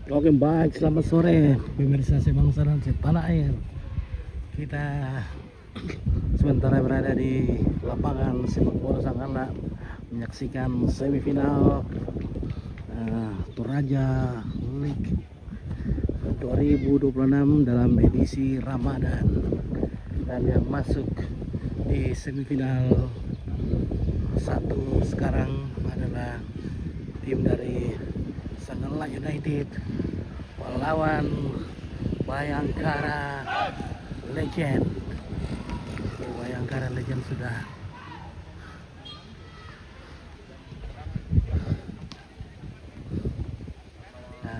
Oke, baik, selamat sore pemirsa sebangsa dan setanah air. Kita sementara berada di lapangan sepak bola Sangala menyaksikan semifinal Toraja League 2026 dalam edisi Ramadan. Dan yang masuk di semifinal satu sekarang adalah tim dari Sangala United melawan Bayangkara Legend. Bayangkara Legend sudah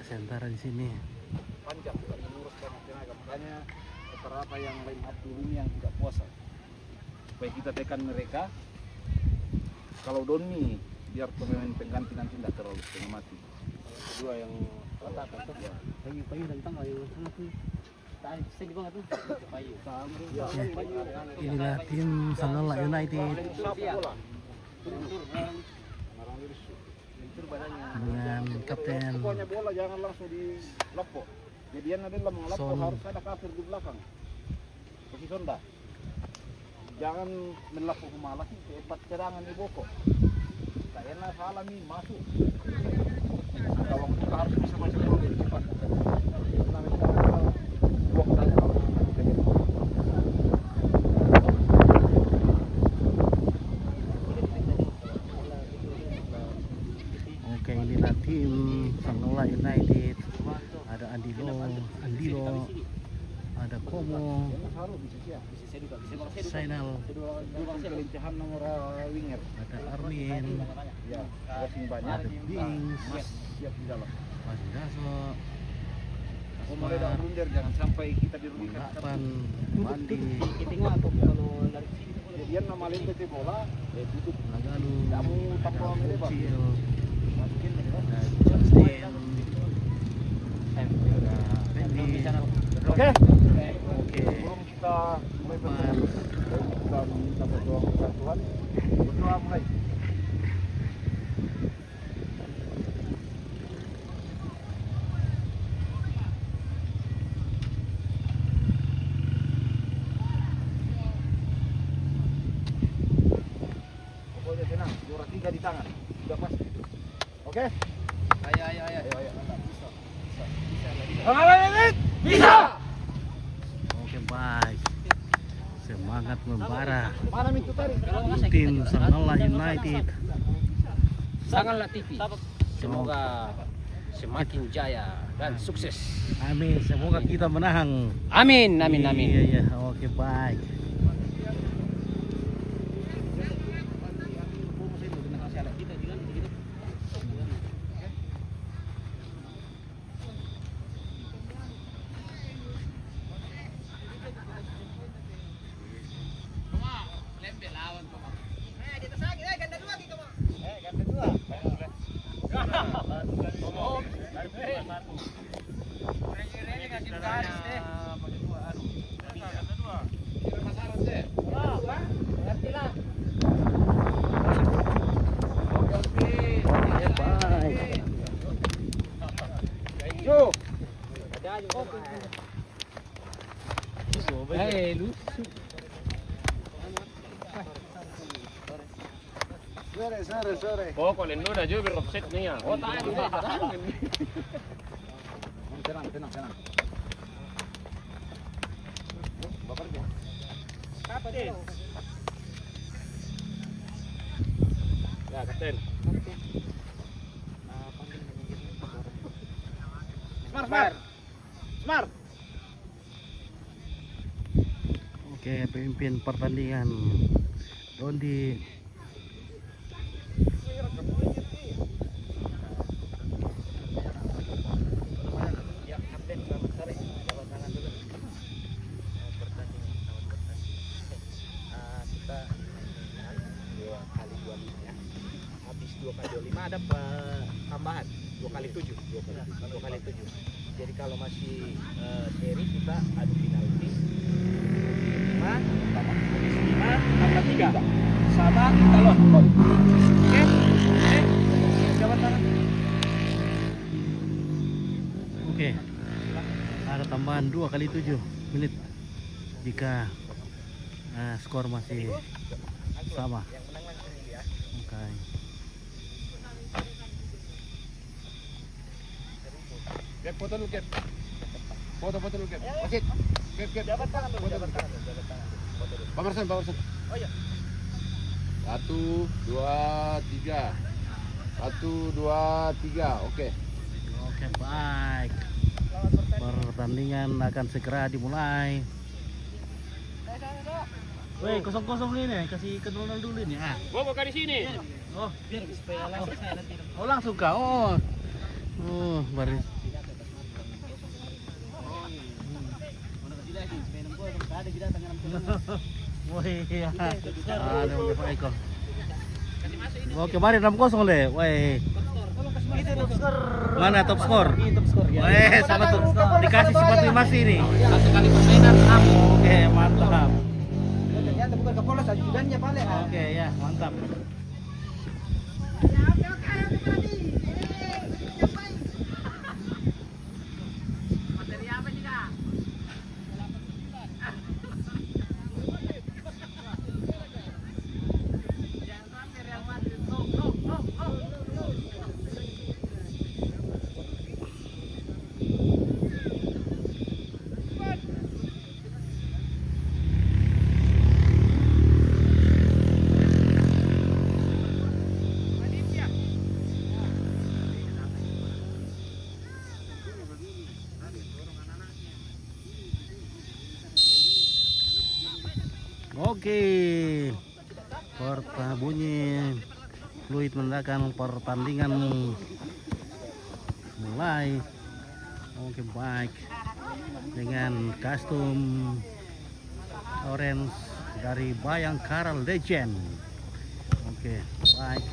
sementara di sini panjang bukan menguruskan tenaga, makanya beberapa yang lain up dulu ini yang tidak puasa supaya kita tekan mereka. Kalau Doni biar pemain pengganti nanti tidak terlalu setengah mati. Kedua yang rata-rata ya. Payu dan tang ayo sana tuh. Saya juga tuh. Payu. inilah tim Sangala United dengan kapten Pokoknya bola jangan langsung di lopo. Jadian adalah mengelapo harus ada kafir di belakang. Posisi sonda. Jangan melapo malas sih, cepat serangan di boko. Kayaknya salah nih masuk. Kalau kita harus bisa masuk bola cepat. Oke, inilah tim Sangala United. Ada Andilo, ada Komo, Sainal, kelincahan nomor winger. ada Armin, Ya, crossing banyak. ada Bings, Mas siap di dalam. Mas Daso, Umur udah blunder, jangan sampai kita dirugikan. Pan, Mandi, Kita atau kalau dari sini Jadian nama lain PT bola, tutup. Nagalu, Kamu ada tampil lebar. Kucil, Masukin ada Justin, ada Fendi. Oke. Oke, Sebelum kita mulai Pan, kita minta berdoa kepada Tuhan. Berdoa mulai. Pokoknya tenang, juara 3 di tangan. Sudah pasti. Oke? Ayo. Bisa. oke baik. Semangat membara Mana itu tadi? tim Sangala United. Sangatlah TV. Semoga semakin jaya dan sukses. Amin, semoga kita menang. Amin. Iya, oke baik. Baik. Yo. Lu. Sore. Pokoknya lu udah juga offset nih ya. Oh, Tenang. Bapak dia. Kapten. Ya, kapten. Smart. Oke, pemimpin pertandingan Dondi. Ya, kapten selamat sore. Jabat tangan dulu. Pertandingan selamat bertanding. Kita 2x25 ya. Habis 2x25 ada tambahan 2x7. 2x7. Jadi kalau masih seri kita adu penalti 5 tambah 3 sama talon. Oke? Jabat tangan. Oke. Ada tambahan 2x7 menit jika skor masih sama. Oke. Kep, foto dulu, Kep. Foto dulu, Kep. Wasit. Kep. Jabat tangan dulu, jabat tangan. Pak Marsan. Oh iya. 1, 2, 3. 1, 2, 3. Oke. Oke, baik. Pertandingan akan segera dimulai. Woi, kosong-kosong nih, kasih ke Donald dulu nih. Gua bukan di sini. Oh, Biar supaya langsung saya nanti. oh langsung kah? Oh, baris. Ada kita tangan Woi, iya. Ada Pak Eko. Oke, mari 6-0 deh. Woi. itu top skor. Mana top skor? Ini top skor ya. Weh, sama tuh. Dikasih sepatu masih nih. Satu kali permainan 6. Oke, mantap. Ternyata bukan kepolos ajudannya paling. Oke, ya, mantap. Oke, bunyi fluid menandakan pertandingan mulai. Oke, baik, dengan kostum orange dari Bayangkara Legend. Oke, baik.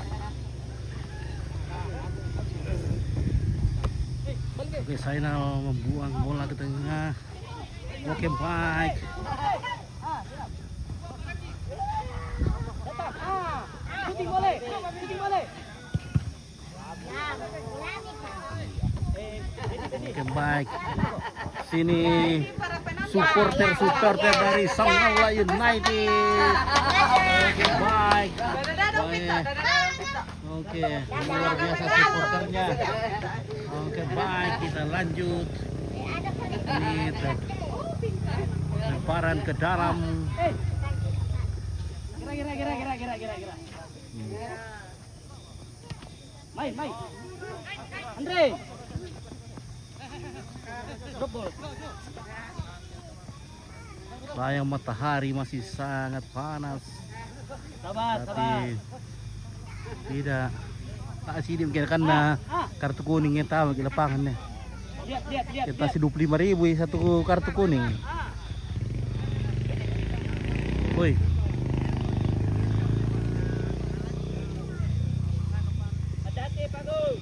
Oke, Zainal membuang bola ke tengah. Oke, baik. Shooting boleh. Oke, baik. Sini supporter dari Sangaula United. Oke, baik. Oke, luar biasa supporternya. Oke, baik, kita lanjut. Ini lemparan ke dalam. Kira. Main. Andre. Drop ball. Sayang matahari masih sangat panas. Sabar. Tapi tidak tak sini mungkin karena kartu kuningnya tahu di lapangannya. Lihat. Kita kasih 25.000 satu kartu kuning. Woi. Hati-hati, Pak Gus.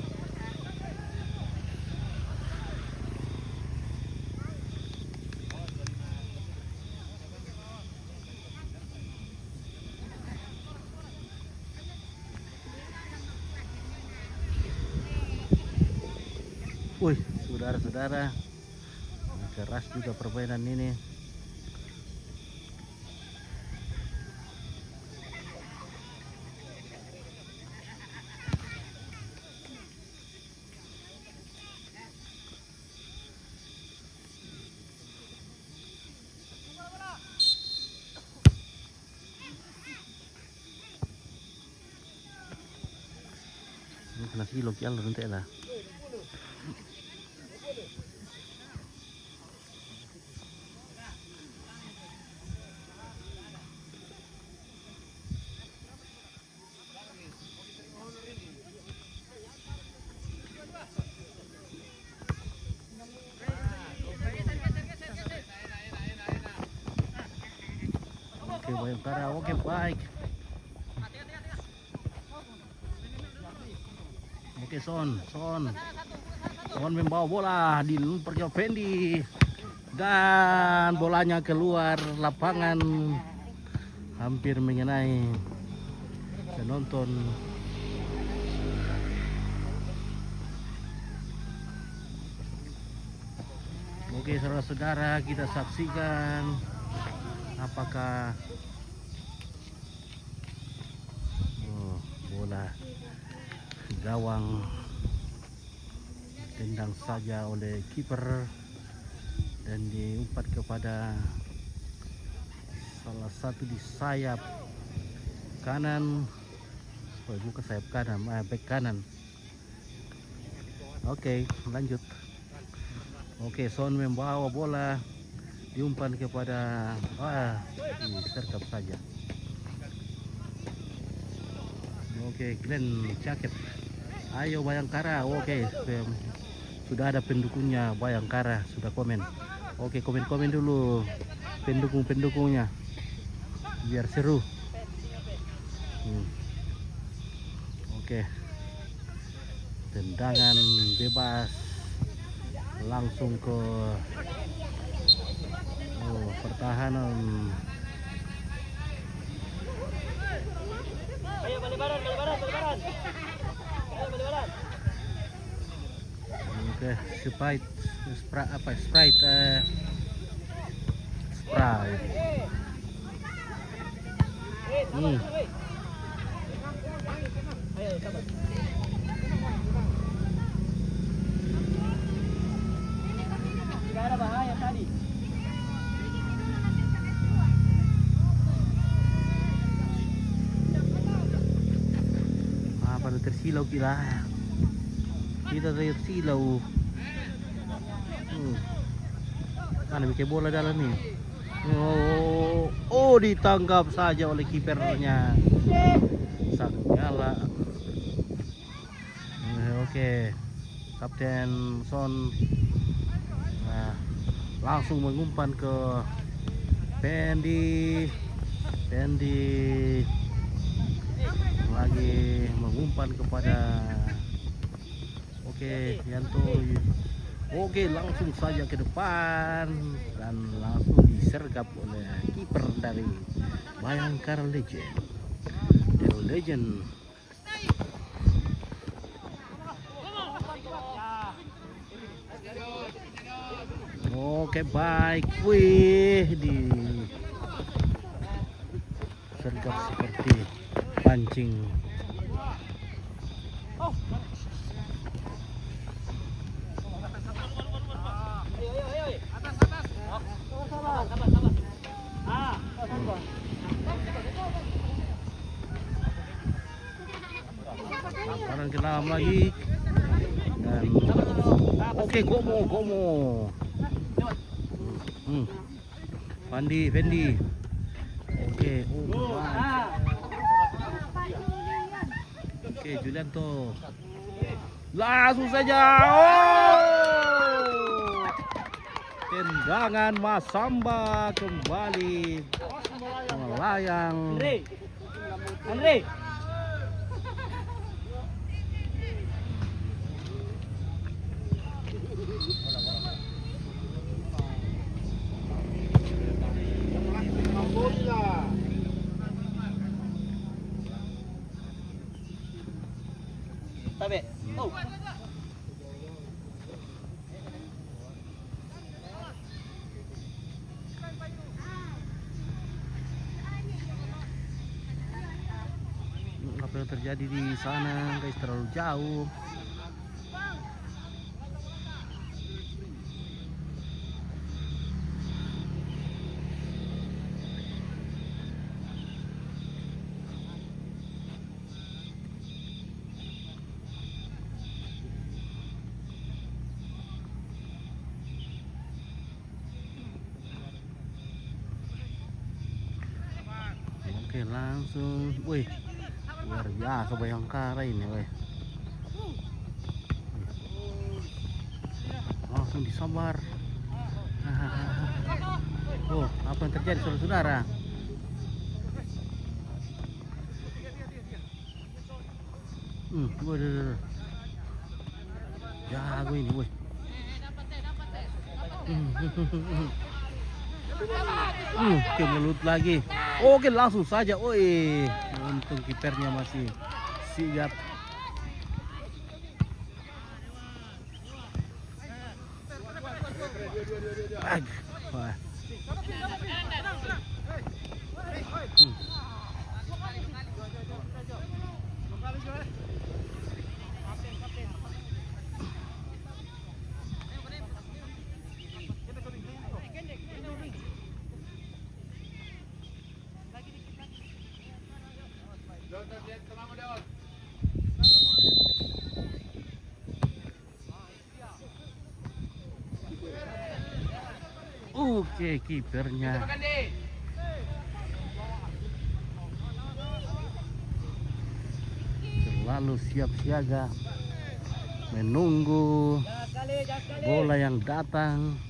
Wih, saudara-saudara, keras juga permainan ini. Ini kena silok ya nanti lah. Oke, Bayangkara, oke, baik. Oke, Son membawa bola di perjauh Fendi dan bolanya keluar lapangan hampir mengenai penonton. Oke, saudara-saudara, kita saksikan apakah bola gawang tendang saja oleh kiper dan diumpat kepada salah satu di sayap kanan, bukan sayap kanan, back kanan. Oke, lanjut. Oke, Son membawa bola, diumpan kepada disergap saja. Oke, Glenn Jacket. Ayo Bayangkara. Oke, sudah ada pendukungnya Bayangkara, sudah komen. Oke, komen-komen dulu pendukung-pendukungnya biar seru. Oke, tendangan bebas langsung ke pertahanan. Ayo balik-baran. Oke, Sprite. Ayo, sabar. Tidak ada bahaya tadi. Pada tersilau kita tersilau. Mana bikin bola dalam nih? Ditangkap saja oleh kipernya sang galak. Oke, Kapten Son langsung mengumpan ke Pendi lagi mengumpan kepada Yanto. Oke, langsung saja ke depan dan langsung disergap oleh kiper dari Bayangkara Legend. The Legend. Oke, baik. Wih, di sergap seperti pancing. Sekarang ke dalam lagi. Dan oke, Gomo. Fendi. Oke, Oke, Julianto. Langsung saja. Tendangan Masamba kembali melayang. Andre. Tabe. Apa yang terjadi di sana, guys, terlalu jauh. Oke, langsung, wih, luar biasa Bayangkara ini, wih. Langsung disambar. Apa yang terjadi, saudara-saudara? Waduh. Jago ini, wih. Oke, melut lagi. Oke, langsung saja. Woi, untung kipernya masih sigap. Wah. Oke, kipernya selalu siap siaga menunggu bola yang datang.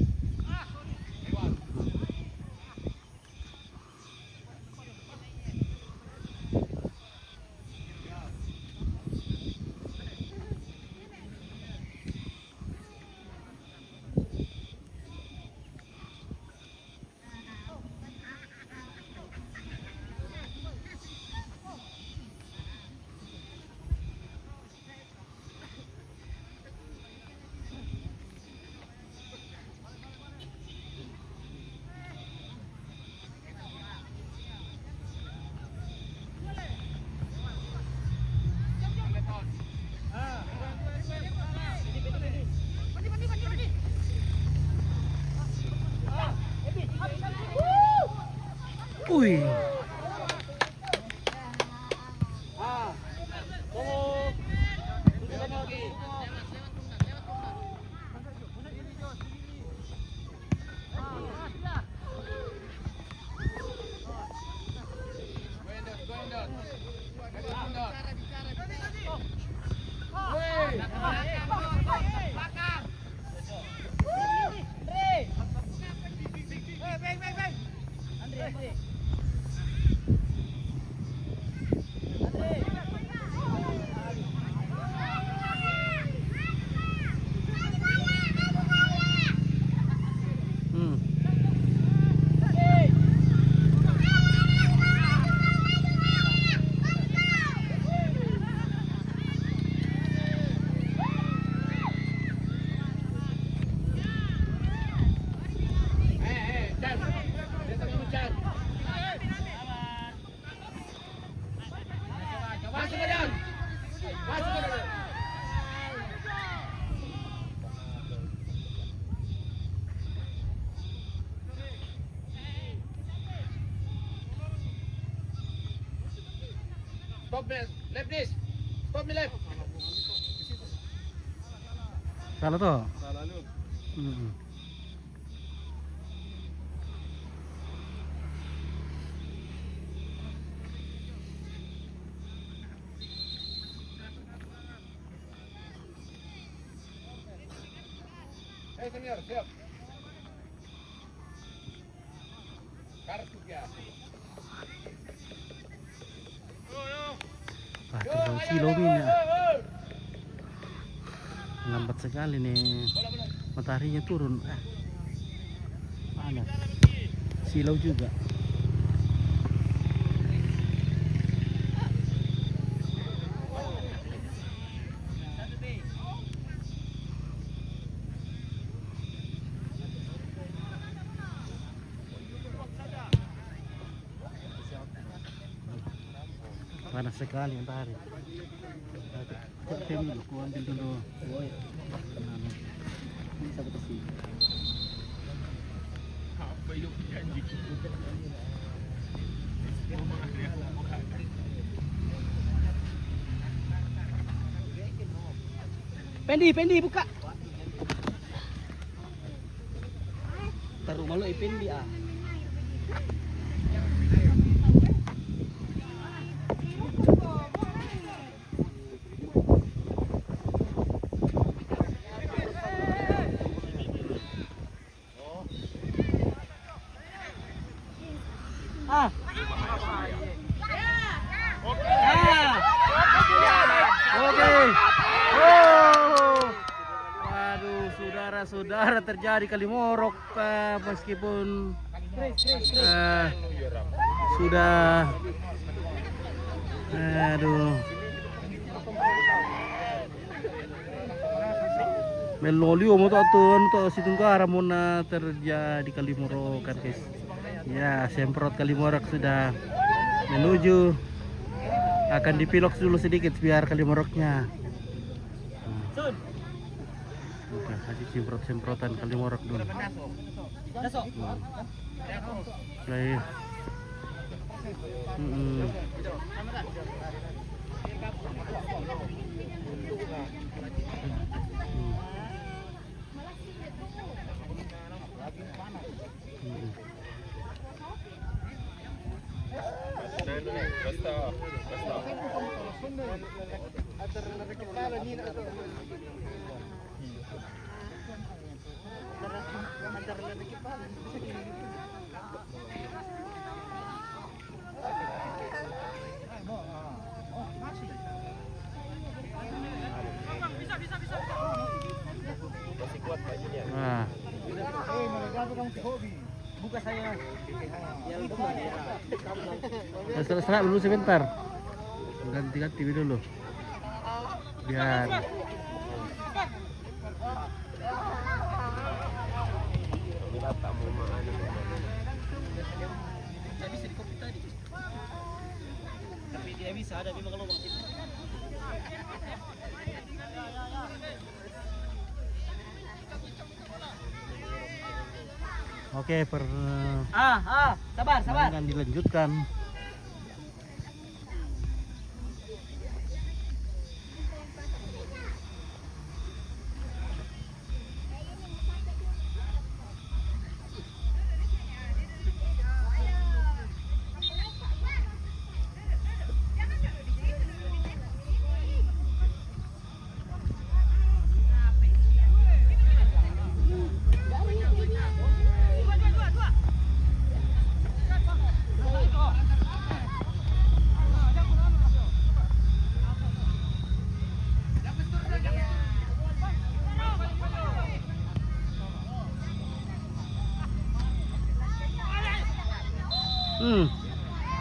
Wih. Stop left this. Stop me left. Salah toh. Salah lu. Hey senior, siap. Kartu ya. Wah, terbang silau ini ya. Lambat sekali nih, mataharinya turun. Panas. Silau juga. Panas sekali matahari. Kita dulu, ku ambil dulu. Bisa betul sih. Pendi buka. Taruh malu Pendi ah. Oke. Oh. Waduh, saudara-saudara, terjadi kali morok meskipun sudah aduh. Melolio mo to atun to Situngkara mo na terjadi Kalimorokan guys. Ya, semprot Kalimorok sudah menuju, akan dipilok dulu sedikit biar Kalimoroknya. Oke, kasih semprotan Kalimorok dulu. Baik. Basta. Masih kuat bajunya. Nah, Buka saya. serak dulu sebentar. Ganti-ganti dulu. Biar Bisa di kopi tadi. Tapi tidak bisa, ada memang lubang situ. oke, Sabar. permainan dilanjutkan.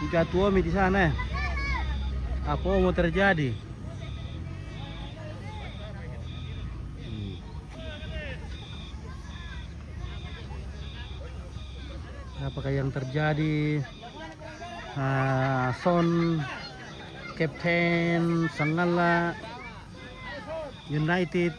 Tiga tua di sana. Apa mau terjadi? Apakah yang terjadi? Son Kapten Sangala United.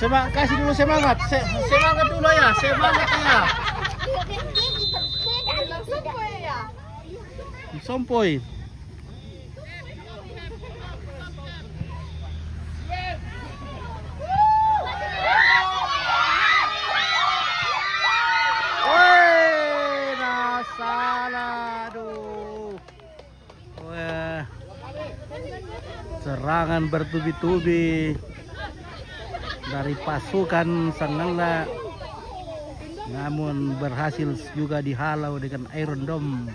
Kasih dulu semangat, semangat dulu ya, semangat ya. Sompoy. Woi, salah, aduh. Wah, serangan bertubi-tubi dari pasukan Sangala, namun berhasil juga dihalau dengan Iron Dome.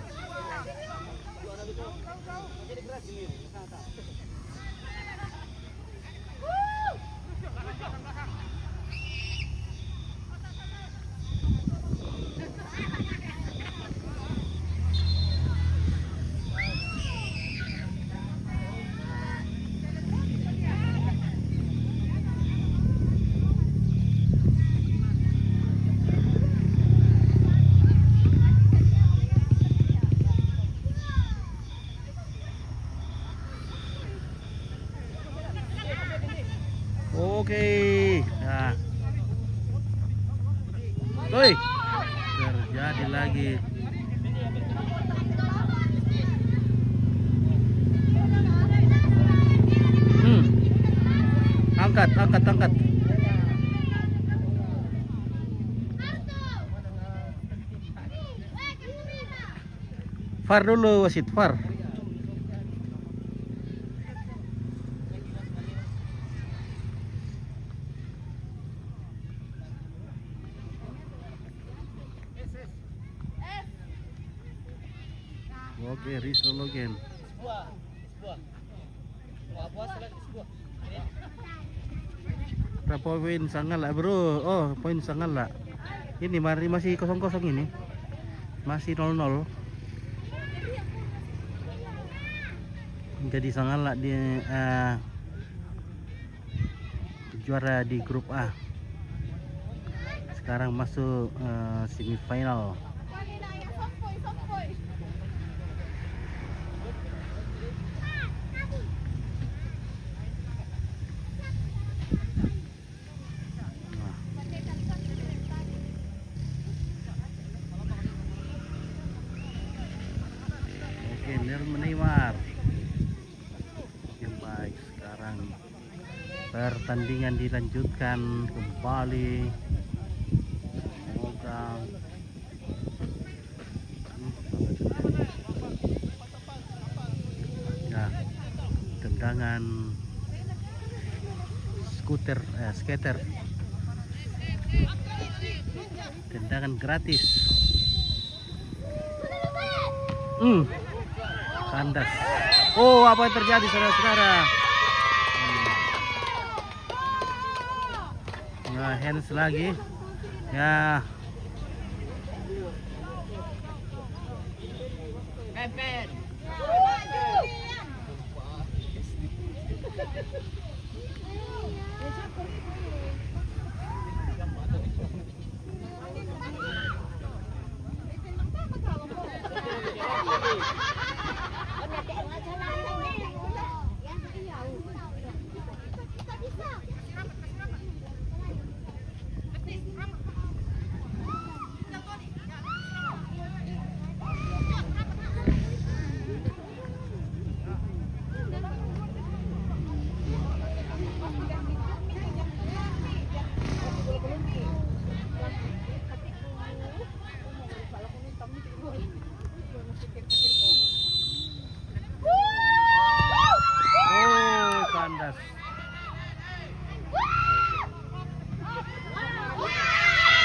Oke, nah, woi, terjadi lagi. Angkat. Far dulu, wasit far. Oke, Rizal again. Berapa poin sangat lah bro? Oh poin sangat lah. Ini masih kosong-kosong ini. Masih 0-0. Jadi sangat lah di juara di grup A. Sekarang masuk semifinal. Oke, Neymar. Yang baik sekarang pertandingan dilanjutkan kembali. Semoga ya, tendangan skater, tendangan gratis. Kandas. Oh, apa yang terjadi saudara-saudara? Nah, hands lagi. Ya. Oh, kandas.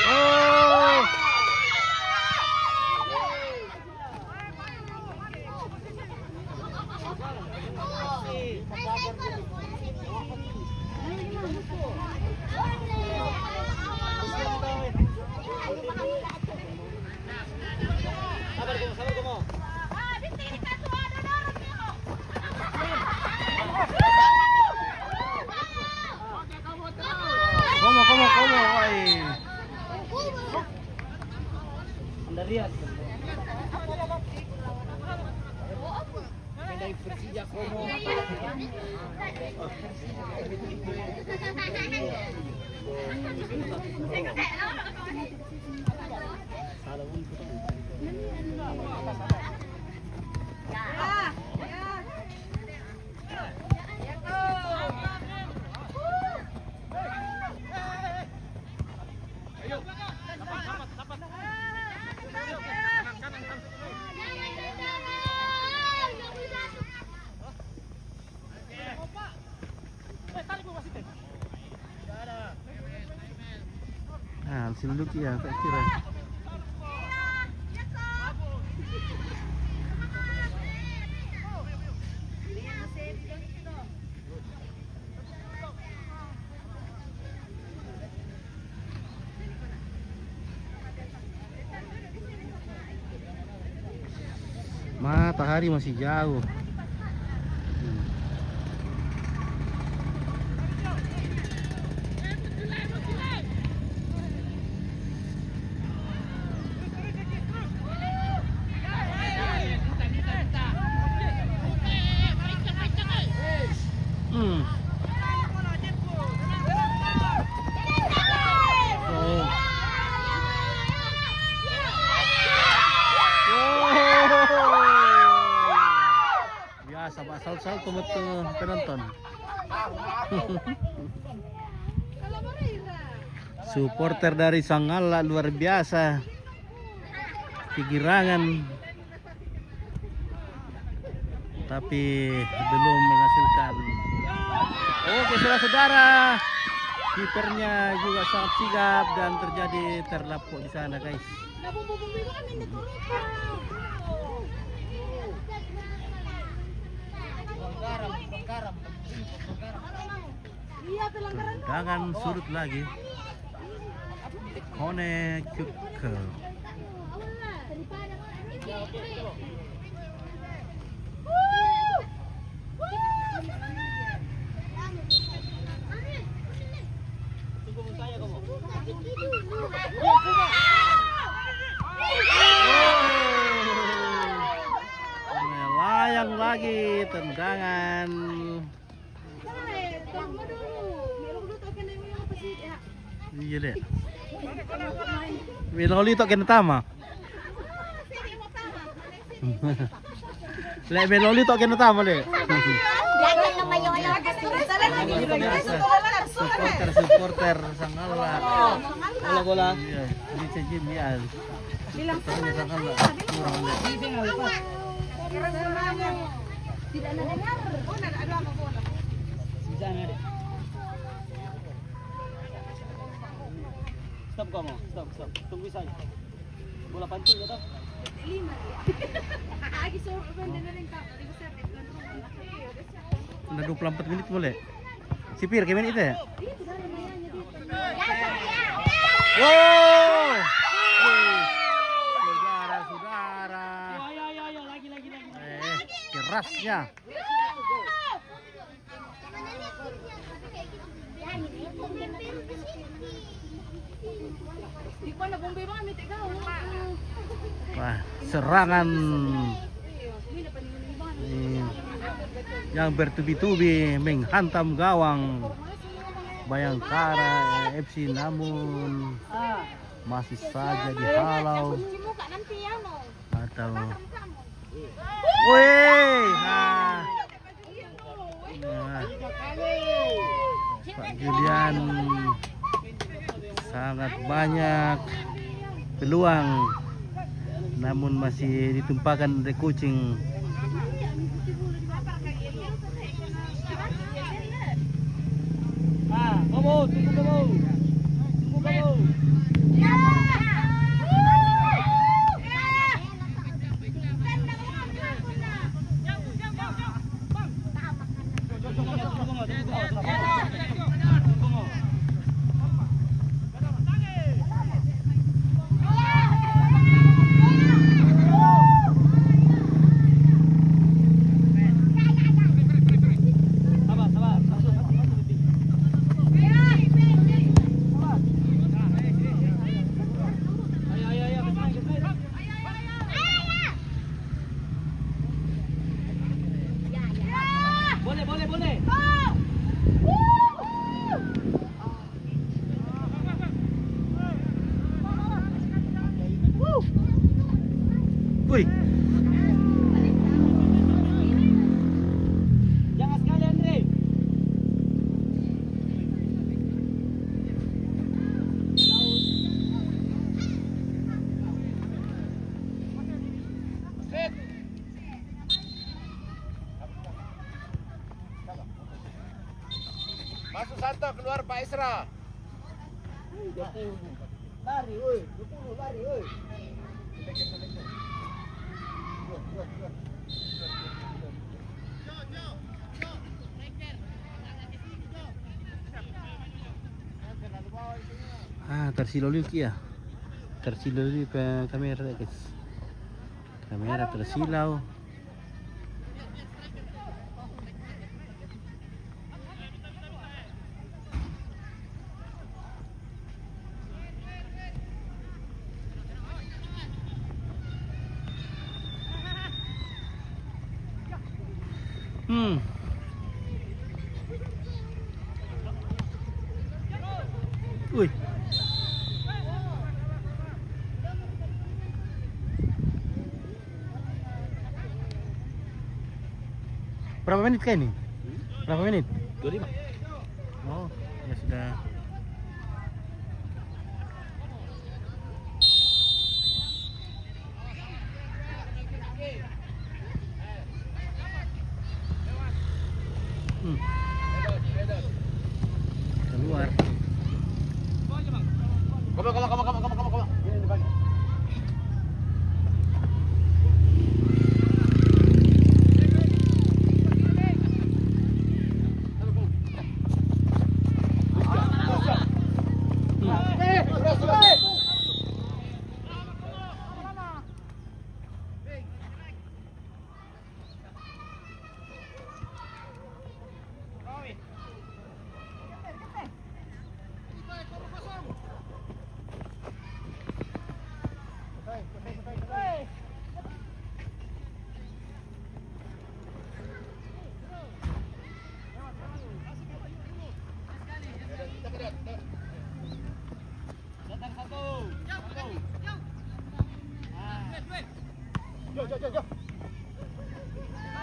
Oh. ¿Cómo? Ay. Andarias. Dari Persija Como. Ah, siluk ya, tak kira. Matahari masih jauh. Biasa Pak sal-sal penonton. Supporter dari Sanggala luar biasa. Kegirangan. Tapi belum menghasilkan. Oke saudara-saudara. Kipernya juga sangat sigap dan terjadi terlapuk di sana guys. Tendangan sudut lagi. Connect ke melayang lagi tendangan. Iya deh. Meloli tok kena tama. Lek meloli tok kena tama deh. Supporter Sangala. Bola. Iya, ini cecim ya. Bilang sama Sangala. Kurang deh. Tidak ada dengar. Oh, ada apa bola? Jangan deh. Stop kamu, stop. Tunggu saja. Bola pancing ya toh. 5 dia. Lagi suruh benerin tak. Udah 24 menit boleh? Sipir kayak menit ya? Wow! Saudara-saudara. Ayo, lagi. Kerasnya. Wah, serangan yang bertubi-tubi menghantam gawang Bayangkara FC, namun masih saja dihalau atau Pak Julian sangat banyak peluang, namun masih ditumpahkan oleh kucing. Tunggu kamu. Boleh. Wih, Jangan sekali Andre. Masuk Santo, keluar Pak Isra. Lari, oi. 20 lari, oi. Tersiloli ya. Tersiloli pe kamera guys. Kamera tersilau. Wih. Berapa menit kah ini? Berapa menit? 25. Oh, ya sudah. Keluar. Kamu. Ini di bagi.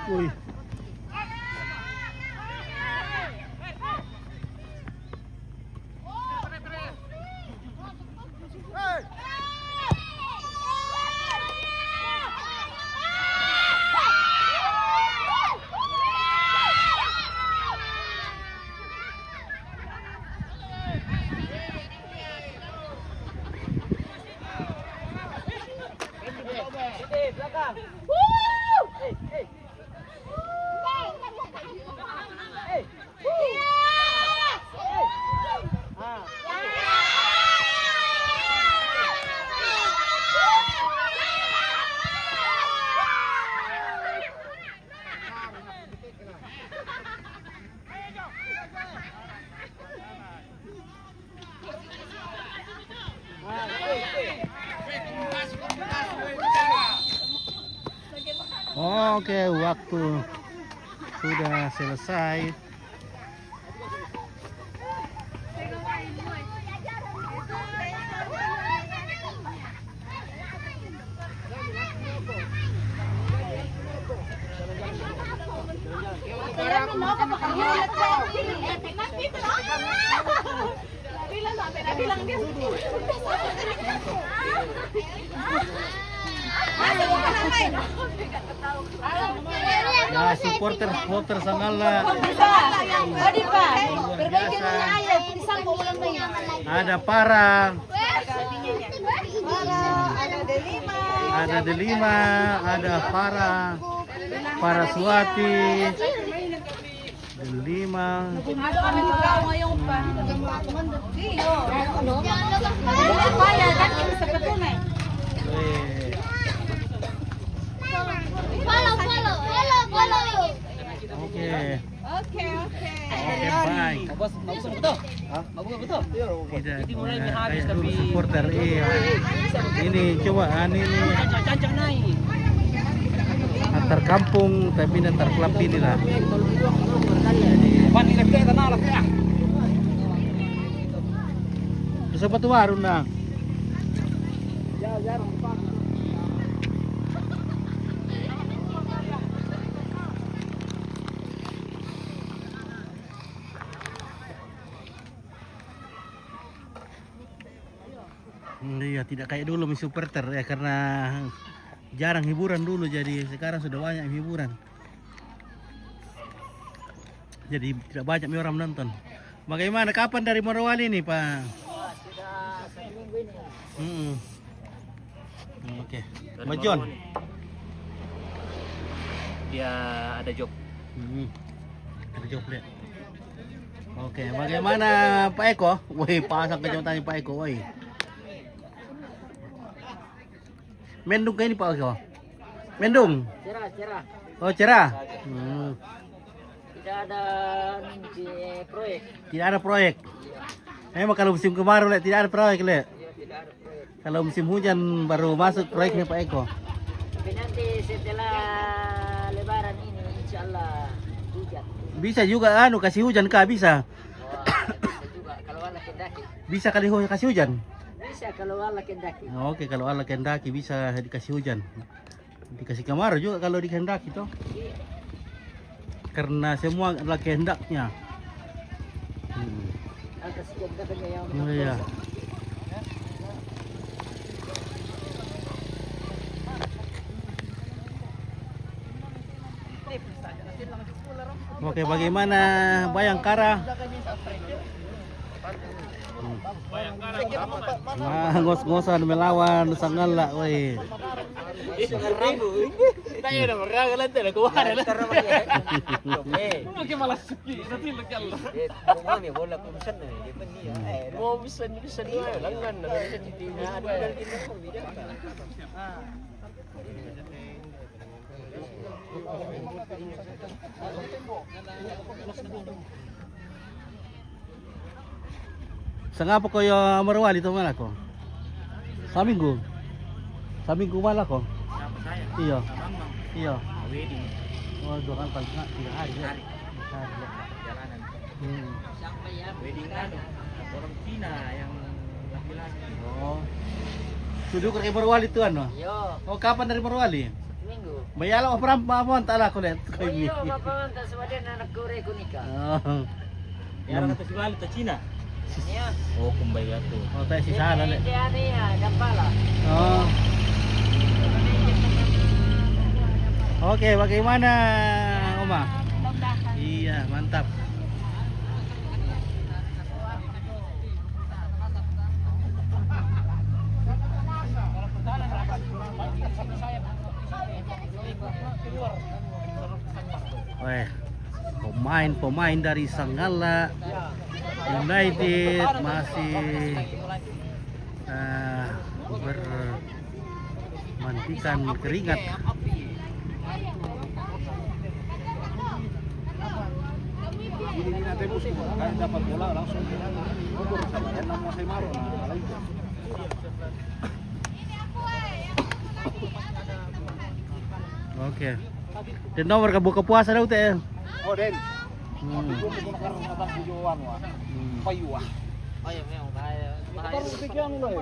Uy. Oke, waktu sudah selesai. Ya, supporter Sangala luar biasa. Ada Parang, ada Delima, ada Paraswati, Delima. Oke, bye. Bagus betul. Bagus betul. Tidak mulai kayak habis dulu tapi- supporter iya. Ini coba ini Cancak naik. antar kampung tapi antar klub ini lah. Pan ilek kita nalak ya. Bisa batu warung nah. Iya, tidak kayak dulu supporter ya, karena jarang hiburan dulu, jadi sekarang sudah banyak hiburan. Jadi tidak banyak orang menonton. Bagaimana, kapan dari Morowali nih Pak? Sudah 1 minggu ini. Oke. Mbak John. Dia ada job. Ada job lihat. Oke, bagaimana Pak Eko? Woi, pasang kejutannya Pak Eko, woi. Mendung kayak ini Pak Eko? Mendung? Cerah. Oh, cerah. Tidak ada proyek. Tidak ada proyek. Memang kalau musim kemarau lihat tidak ada proyek lihat. Iya, tidak ada proyek. Kalau musim hujan baru masuk proyeknya Pak Eko. Tapi nanti setelah Lebaran ini, insya Allah hujan. Bisa juga kasih hujan kah? Bisa. Bisa juga kalau Allah kendaki. Bisa kali kasih hujan. Bisa kalau Allah kendaki. Oke, kalau Allah kehendaki bisa dikasih hujan. Dikasih kemarau juga kalau dikehendaki toh. Karena semua adalah kehendaknya. Atas kehendaknya yang Oh iya. Oke, bagaimana Bayangkara? Nah, ngos-ngosan melawan Sangala, woi. Tayo na magkakalan tayo, kuha na lang. malas suki, nanti legal. Mami, bola ko misan na, di ba niya? Mau bisa dua langan na bisa di Sangapa ko yung Marwali to man ako? Saminggu malah ko. Iya. Iya. Wedding, Oh, 2 kan paling enggak 3 hari. Ya. jalanan. Sampai ya. Wedding orang Cina yang laki-laki. Oh. Sudah ke Marwali tuan no? Yo, Oh, kapan dari Marwali? 1 minggu. Bayala ko pram mapon tala kulit. Iyo, mapamanta sa wadan na nagkure ko nika. Oh. Yang kata si Bali ta Cina. Iya. Oh, kumbaya tuh. Oh, tayo si Sana Hindi le. ano ya, Kampala. Oh. Oke, bagaimana Oma? Iya, mantap. Weh, pemain-pemain dari Sanggala United masih bermandikan keringat. Ini nanti bos kan dapat bola langsung gugur sama yang nama saya Maro. Nah, lagi. Oke. Dan nomor ke buka puasa daw teh. Oh, Den. Tapi gua mau karena datang tujuan wah. Payuah. Oh iya, memang bahaya. Baru pikiran lo ya.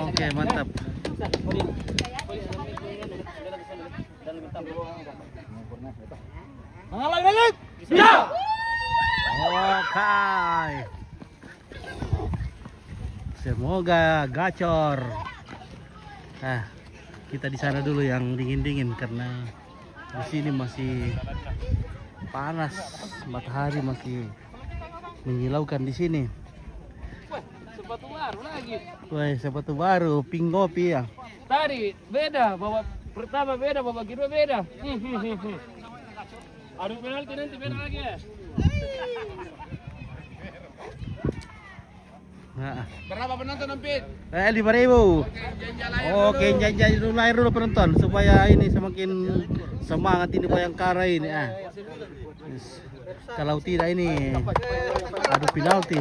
Oke, mantap. Mengalang lagi. Ya. Oke. Semoga gacor. Nah, kita di sana dulu yang dingin-dingin karena di sini masih panas, matahari masih menyilaukan di sini. Sepatu baru lagi. Wah, sepatu baru, pink kopi ya. Tadi beda, bawa pertama beda, bawa kedua beda. Aduh penalti nanti beda lagi ya. Nah, Berapa penonton Ampit? 5.000. Oke, janji dulu lahir dulu penonton supaya ini semakin semangat ini Bayangkara ini. Yes. Kalau tidak ini adu penalti.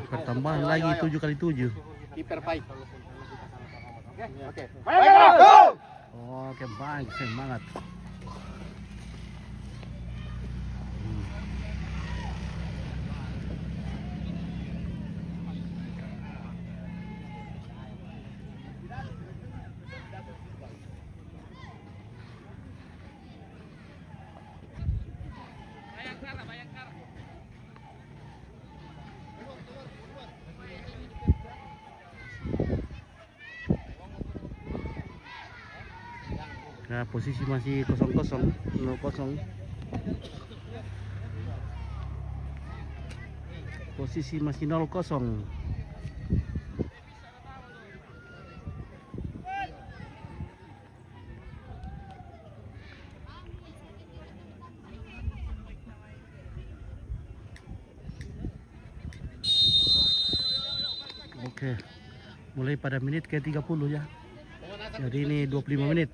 Pertambahan lagi 7x7. Kiper baik. Oke. Oke, baik, semangat. Nah, posisi masih 0-0. Posisi masih 0-0. Oke. Mulai pada menit ke 30 ya. Jadi ini 25 menit.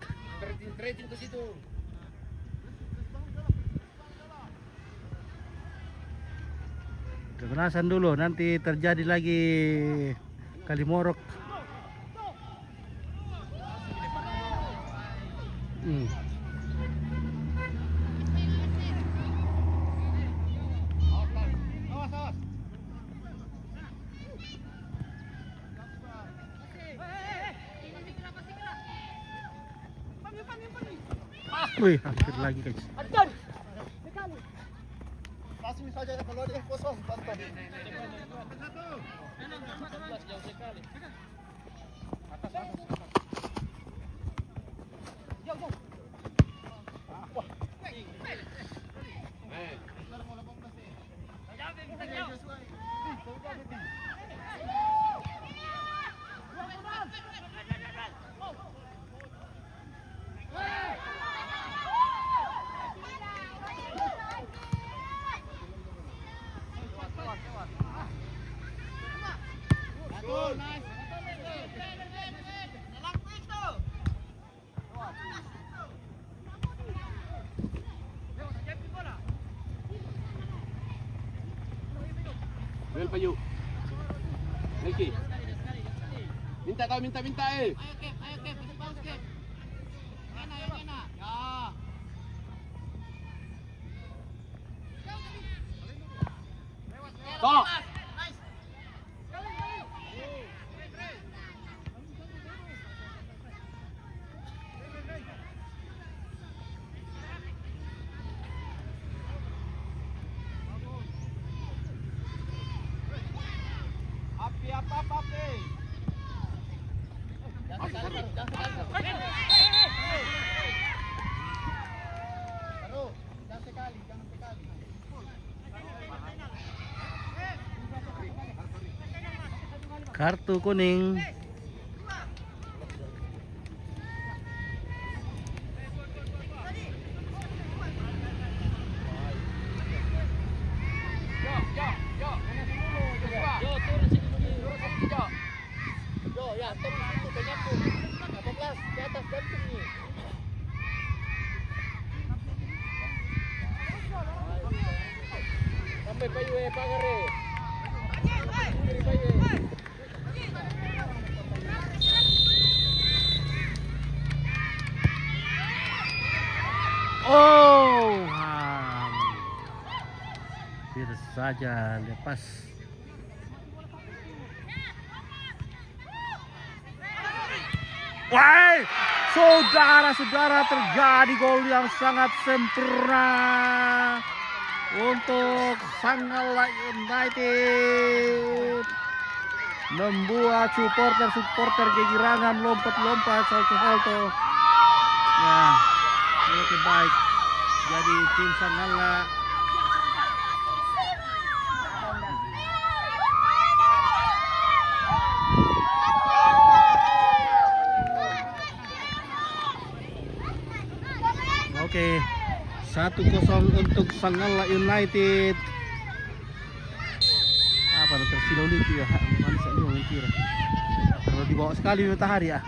Kekerasan dulu, nanti terjadi lagi kali morok. Wih, hampir lagi guys. Langsung saja kalau dia kosong tonton. Bel Payu. Niki. Minta kau minta eh. Kok. Kartu kuning. Sampai payu pagare. Oh, hampir saja lepas. Wah, saudara-saudara, terjadi gol yang sangat sempurna untuk Sanggala United, membuat supporter kegirangan lompat-lompat salto-salto. Ya, oke, baik. Jadi tim Sanggala oke, 1-0 untuk Sanggala United. Apa tersilau lucu ya, manis ini mikir. Kalau dibawa sekali matahari ya.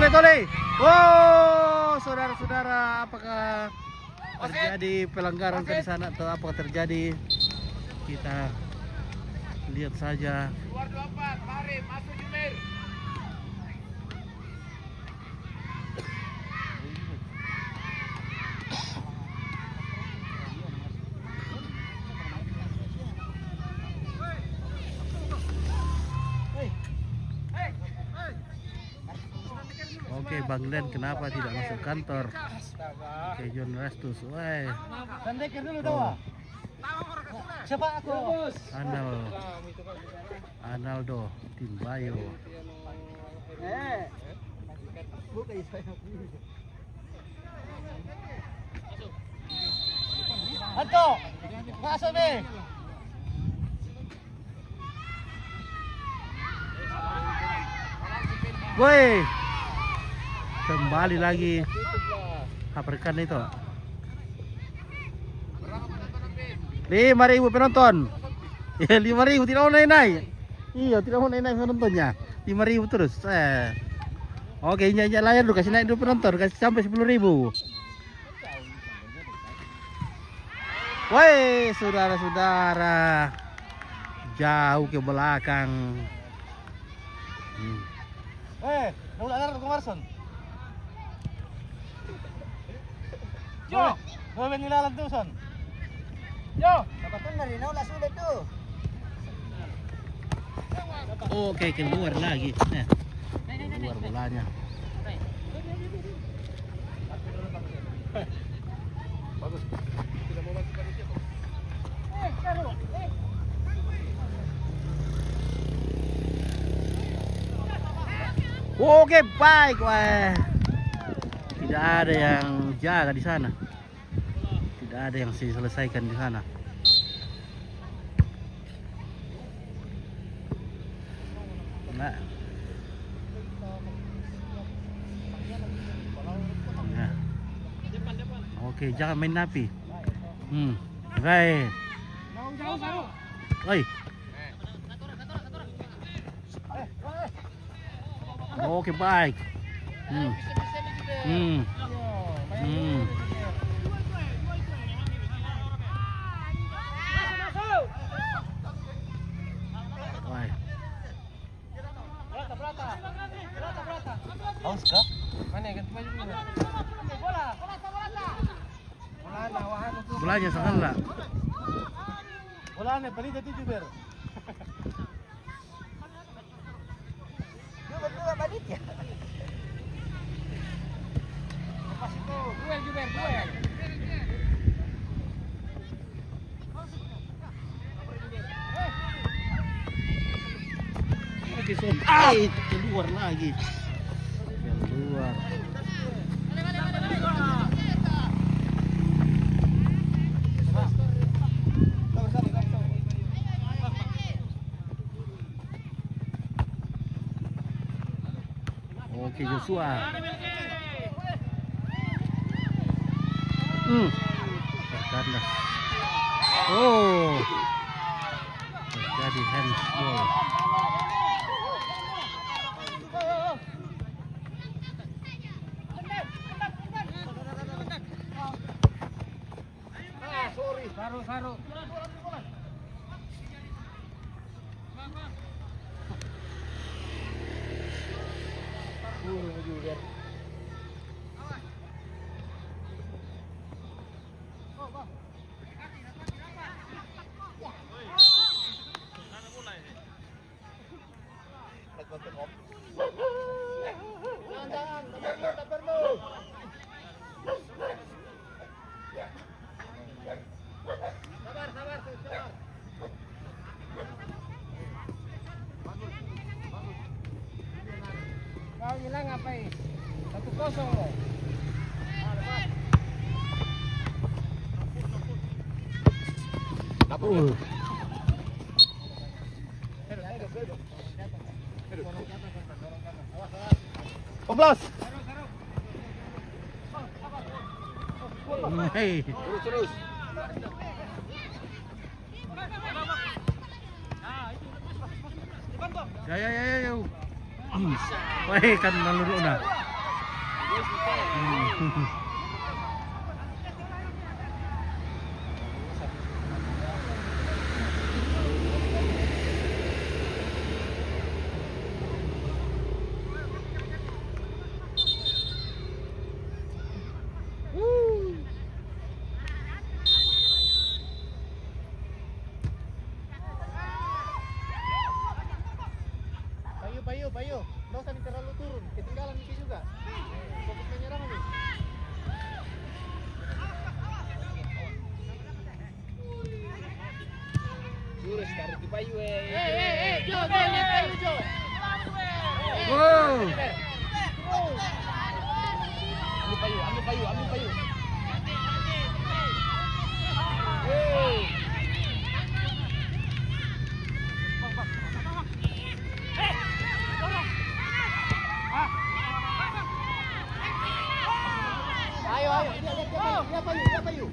Tole. Oh, saudara-saudara, apakah terjadi pelanggaran di sana atau apa terjadi? Kita lihat saja. Luar 24, mari masuk Jumir. Oke, Bang Len kenapa tidak masuk kantor? Oke, John Rastus. Wah. Sandeker dulu doa. Siapa aku? Analdo, tim Bayo. Anto, masuk nih. Woi, kembali lagi Afrikan itu. 5.000 penonton. Ya, 5.000 tidak mau naik. Iya, tidak mau naik penontonnya. 5.000 terus. Oke, injak layar dulu, kasih naik dulu penonton, kasih sampai 10.000. Woi, saudara-saudara, jauh ke belakang. Nula na ko Marson. Yo, Gawin nila lang tuson. yo. Dapat na rin, wala sulit to. Oke, keluar lagi. Keluar bolanya. Bagus. Tidak mau masuk pada siapa? Oke, baik. Wah, tidak ada yang jaga di sana. Tidak ada yang diselesaikan di sana. Nah. Nah. Oke, jangan main napi. Baik. Oi. Oke, baik. Baik. Haus kah? Mana ganti baju dulu. Bolanya Sanggala. Wala na, palit ito Juber. berdua balik ya. Pas itu duel Juber, duel. Lagi Son. Ah, itu keluar lagi. Keluar. Oke Joshua. Terkandas. Oh. Terjadi handball. Saru. Kau hilang apa ini? 1-0 loh. Pemblas. Hei. Terus. Ya. Wah, kan naluru na. Payu. Nggak usah terlalu turun. Ketinggalan Miki juga. Fokus menyerang nih. Jurus tarik di Bayu Jo, lihat Bayu, Jo. Wow. Ambil Bayu. Ayo. Lihat Payu.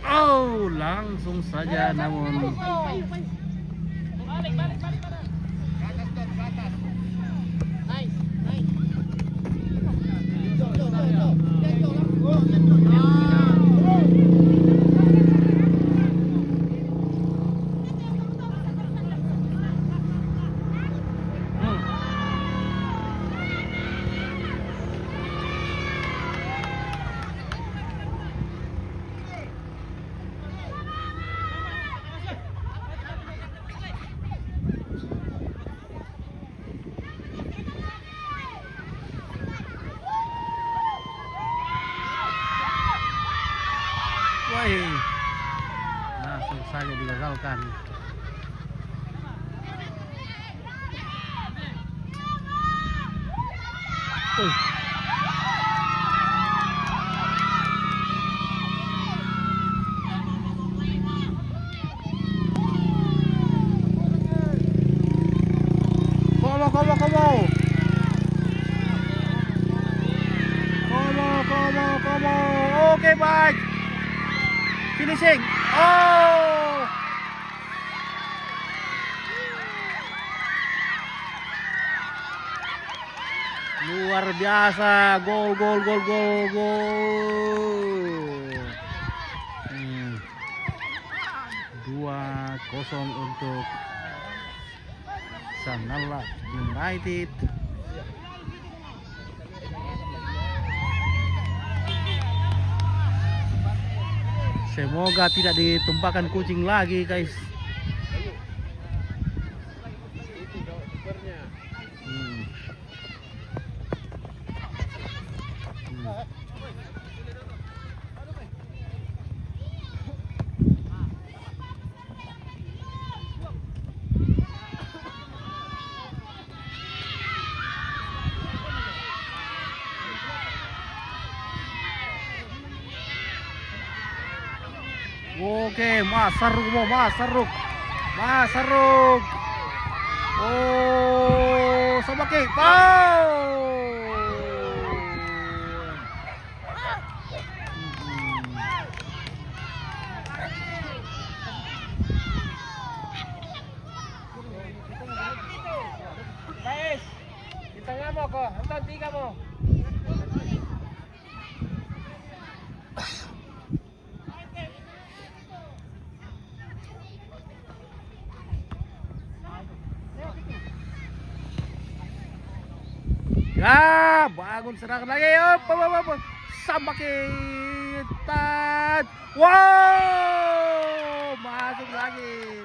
Oh, langsung saja namun Balik. Nice. wah, langsung saja digagalkan. Como. Okay, baik. Finishing. Oh. Luar biasa. Gol. 2-0 untuk Sangalat United. Semoga tidak ditumpahkan kucing lagi, guys. Hmm. Hmm. Oke, Masaruk mau Masaruk. Masaruk. Oh, sama ke. Guys, di tengah mo ko. Anton, tiga mo. Ya, bangun serangan lagi. Apa. Sama kita. Wow, masuk lagi.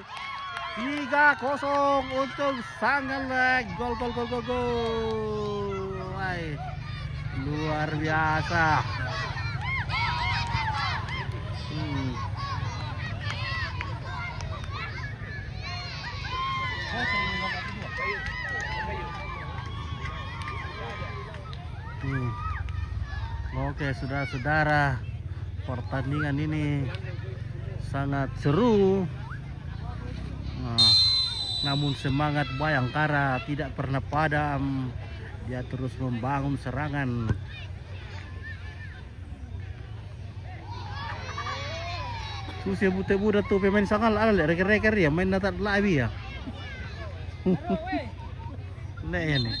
3-0 untuk Sangalat. Gol. Wah, luar biasa. Oke, saudara-saudara, pertandingan ini sangat seru. Namun semangat Bayangkara tidak pernah padam. Dia terus membangun serangan. Susah buta-buta tuh pemain Sangalat ala reker-reker ya main natat labi ya. Nah ya nih.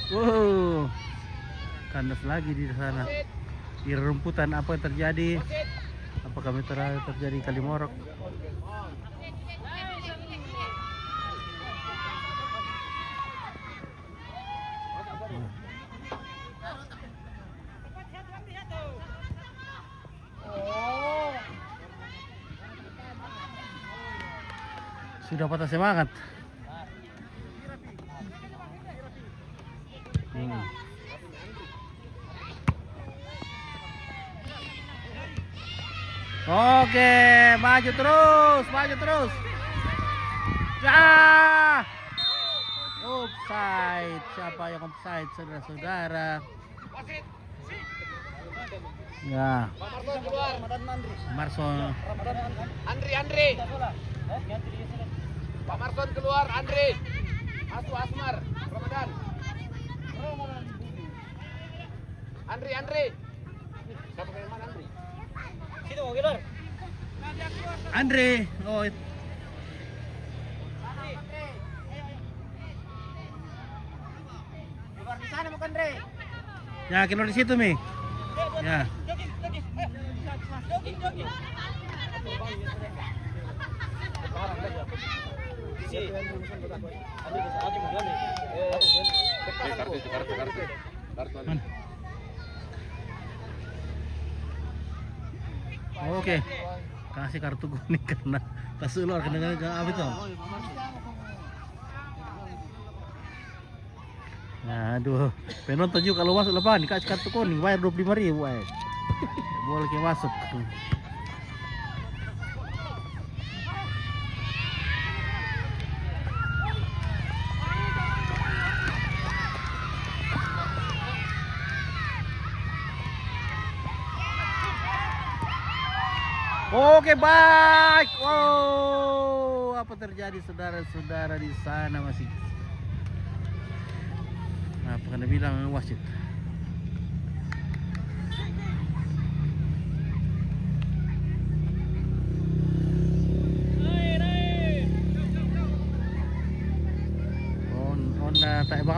Wow, kandas lagi di sana. Di rumputan apa yang terjadi? Apakah terjadi kalimorok? Sudah patah semangat. Oke, maju terus. Ya. Offside. Siapa yang offside, saudara-saudara? Ya. Marson. Andri. Pak Marson keluar, Andri. Asu Asmar, Ramadan. Andri. Siapa yang mana Andri? Situ mau keluar. Andre. Oh. Keluar di sana bukan Andre. Ya, keluar di situ, Mi. Ya. Mana? Oke. Kasih kartu kuning karena kasih luar kena apa itu? Nah, aduh, penonton juga kalau masuk lapangan dikasih kartu kuning bayar 25.000, woy. Boleh ke masuk. Oke, baik. Wow, apa terjadi saudara-saudara di sana masih? Apa kena bilang wasit?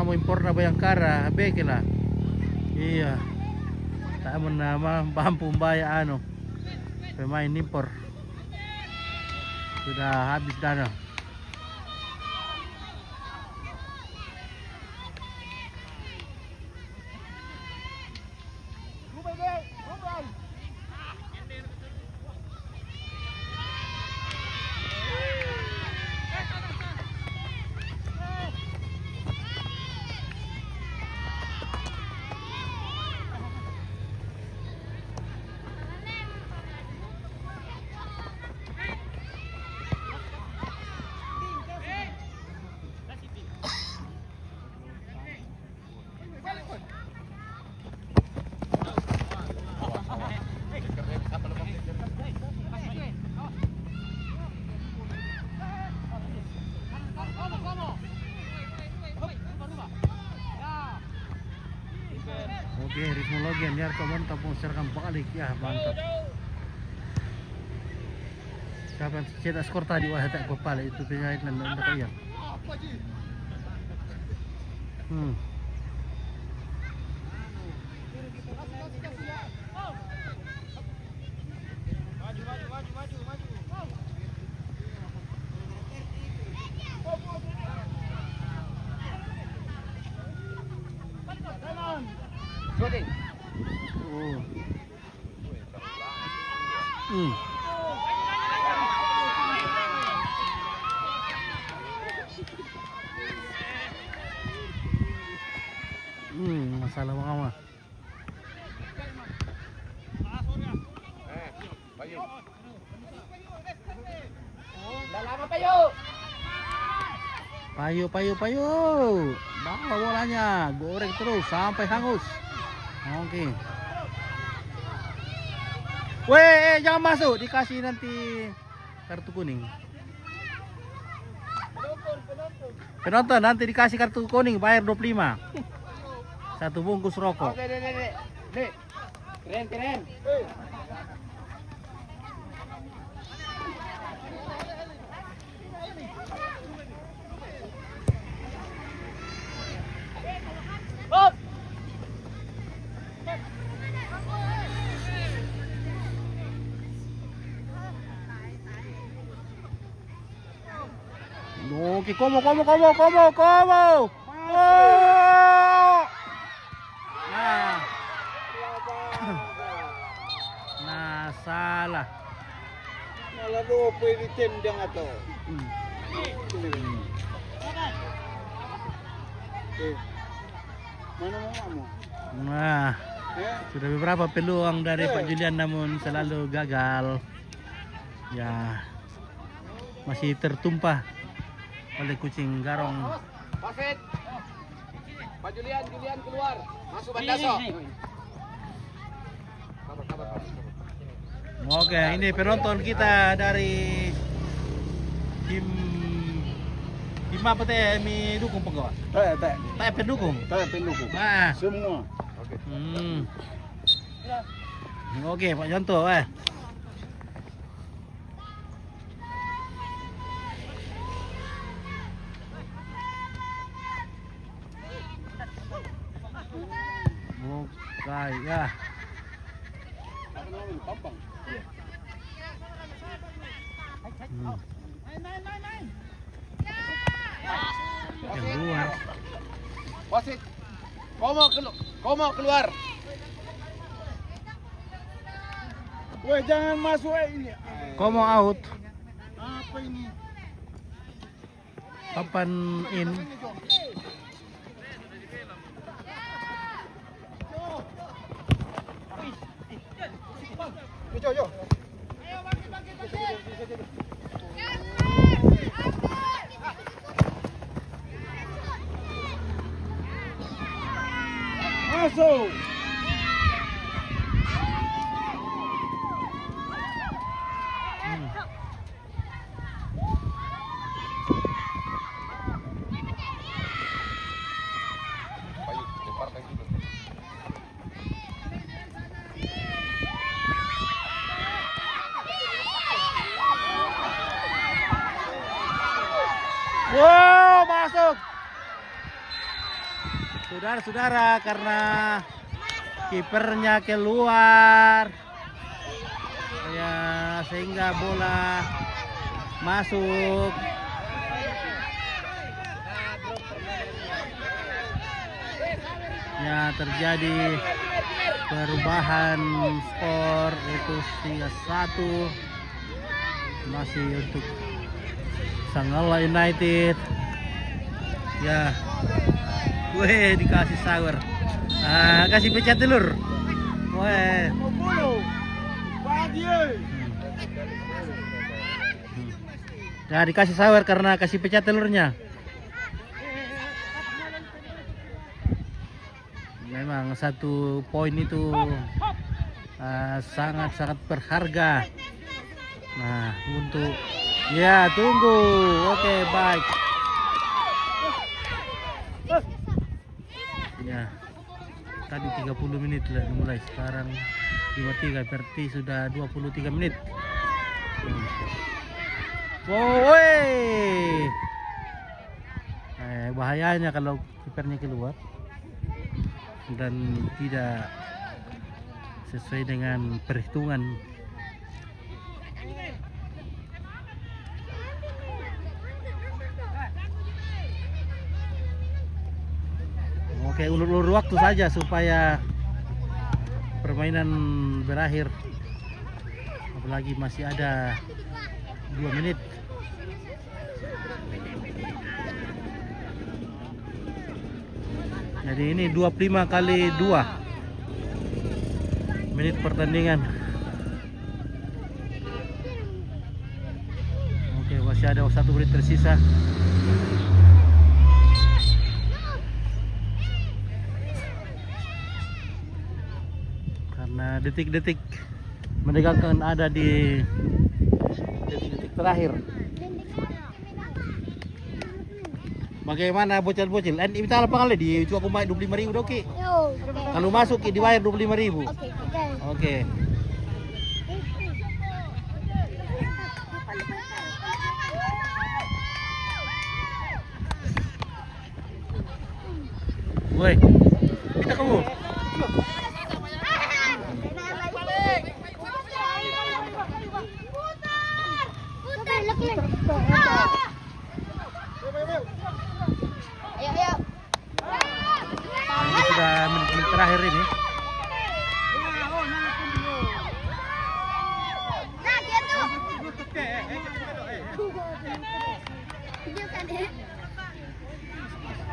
mo import na Bayangkara, beke lah. Iya. Tak mo na mampu bayar ano. Pemain impor. Sudah habis dana. Oke, ritmologi biar mantap mau serang balik ya, mantap. Siapa cetak skor tadi wah tak kepala itu penyair dan kaya. Masalah mga mah. Payu. Bawa bolanya, goreng terus sampai hangus. Oke. Weh, jangan masuk, dikasih nanti kartu kuning. Penonton nanti dikasih kartu kuning, bayar 25. Satu bungkus rokok. Dek. Keren. Oke, como. Oh! Nah, salah. Malah do pwede tendang ato. Mana mau? Nah, sudah beberapa peluang dari Pak Julian namun selalu gagal. Ya, masih tertumpah oleh kucing garong. Wasit. Pak Julian keluar. Masuk Bandaso. Sabar. Oke, ini penonton kita dari tim apa teh mi dukung penggawa? Tak pendukung. Nah, Semua. Oke, Pak Jonto, Bukai ya. Yang luar. Wasit. Kau mau keluar. Weh, jangan masuk ini. Komo out. Apa ini? Papan in. Jo. Masuk. Wow, masuk. Saudara-saudara, karena kipernya keluar ya, sehingga bola masuk. Ya, terjadi perubahan skor, itu 3-1 masih untuk Sanggala United. Ya, gue dikasih sour, kasih pecat telur. Weh, ya dikasih sour karena kasih pecat telurnya. Memang 1 poin itu sangat-sangat berharga. Nah, untuk ya tunggu. Oke, baik. Ya, tadi 30 menit lah mulai, sekarang 53, berarti sudah 23 menit. Woi, bahayanya kalau kipernya keluar dan tidak sesuai dengan perhitungan. Oke, ulur-ulur waktu saja supaya permainan berakhir, apalagi masih ada 2 menit. Jadi ini 25 kali 2 menit pertandingan. Oke, masih ada 1 menit tersisa. Karena detik-detik menegangkan ada di detik-detik terakhir. Bagaimana bocil-bocil? Kita lapangan di cuma kumpul 25.000 doki. Kalau masuk dibayar 25.000. Oke. Woi, kita kamu. Ini sudah menit terakhir ini.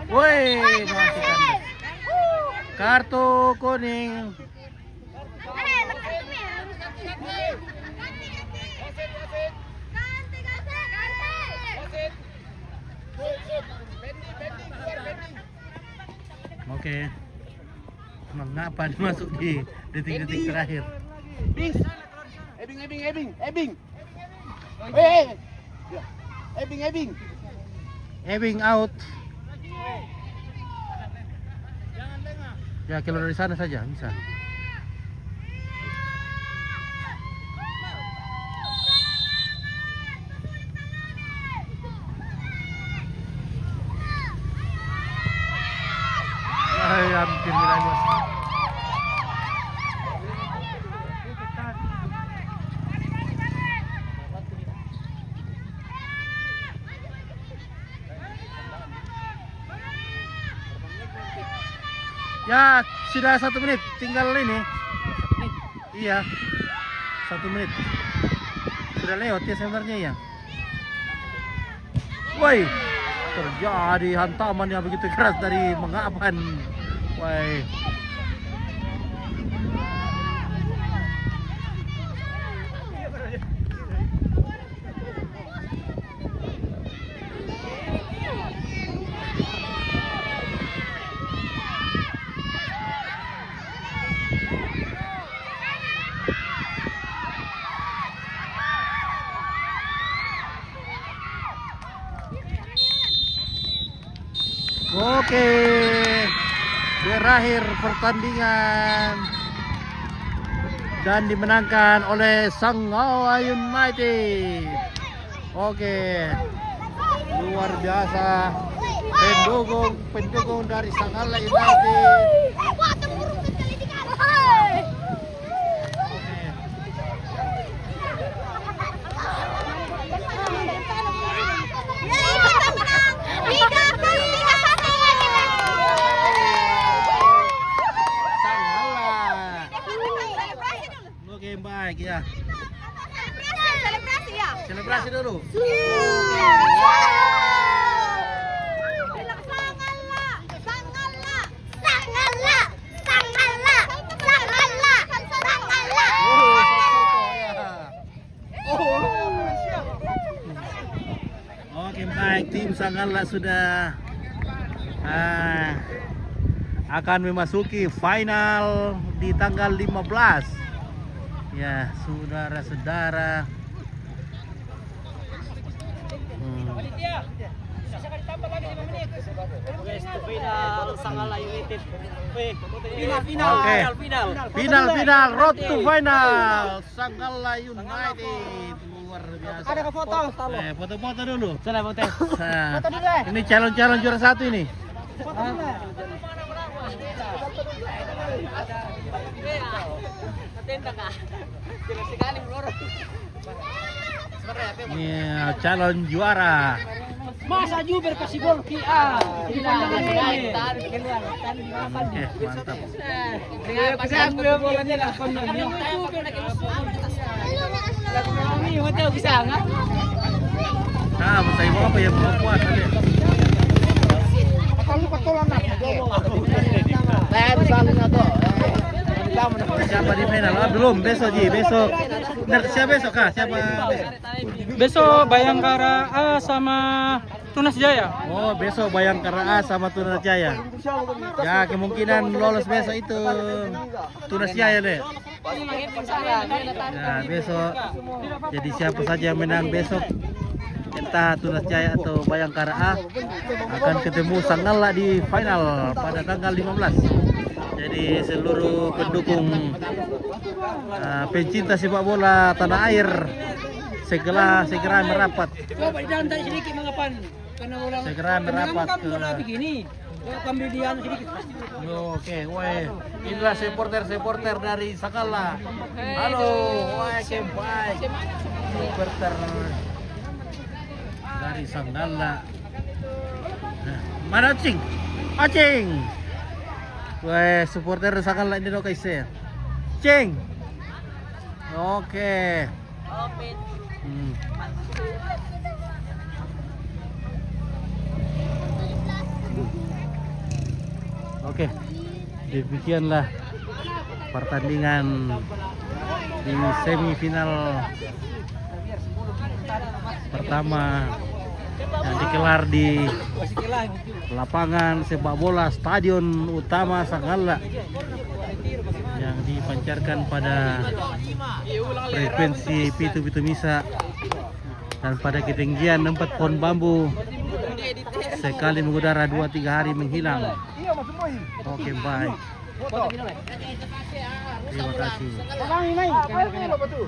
Woi, masih kan. Kartu kuning. Oke. Mengapa dimasuk di detik-detik terakhir? Ebing out. Ya, keluar dari sana saja bisa. Hampir Milanios. Ya, sudah 1 menit, tinggal ini. Iya, 1 menit. Sudah lewat ya sebenarnya ya. Woi, terjadi hantaman yang begitu keras dari Mengaban. Woi. Oke, berakhir pertandingan dan dimenangkan oleh Sanggala United. Oke, luar biasa. pendukung dari Sanggala United. Wah, temurung ke kali di kanan. Oke, baik ya. Selebrasi ya. Selebrasi dulu. Oke, baik, tim Sanggala sudah akan memasuki final di tanggal 15. Ya, saudara-saudara. Final Sanggala United. Oke. Final, road to final. Sanggala United. Luar biasa. Ada foto. Foto-foto dulu. Sana foto. Nah, ini calon-calon juara satu ini. Ini calon juara. Masa Juber kasih gol Kia. Oke, mantap. Nah, saya mau apa ya, mau puas aja. Siapa di final? Oh, belum, besok Ji, besok. Siapa besok kah? Siapa besok? Besok Bayangkara A sama Tunas Jaya. Oh, besok Bayangkara A sama Tunas Jaya. Ya, kemungkinan lolos besok itu Tunas Jaya deh. Ya, besok. Jadi siapa saja yang menang besok, entah Tunas Jaya atau Bayangkara A, akan ketemu Sanggala di final pada tanggal 15. Jadi seluruh pendukung pencinta sepak bola tanah air segera merapat. Coba dijantai sedikit mengapan. Karena orang Segera merapat ke. begini. Ambil dian sedikit. Oke, woi, inilah supporter dari Sanggala. Halo, woi, baik. Supporter dari Sanggala. Nah, mana Acing? Acing. Woi, supporter Sanggala ini dong guys. Cing. Oke. Oke, demikianlah pertandingan di semifinal pertama yang digelar di lapangan sepak bola Stadion Utama Sanggala yang dipancarkan pada frekuensi Pitu Misa dan pada ketinggian 4 pohon bambu sekali mengudara 2-3 hari menghilang. Oke, baik. Terima kasih.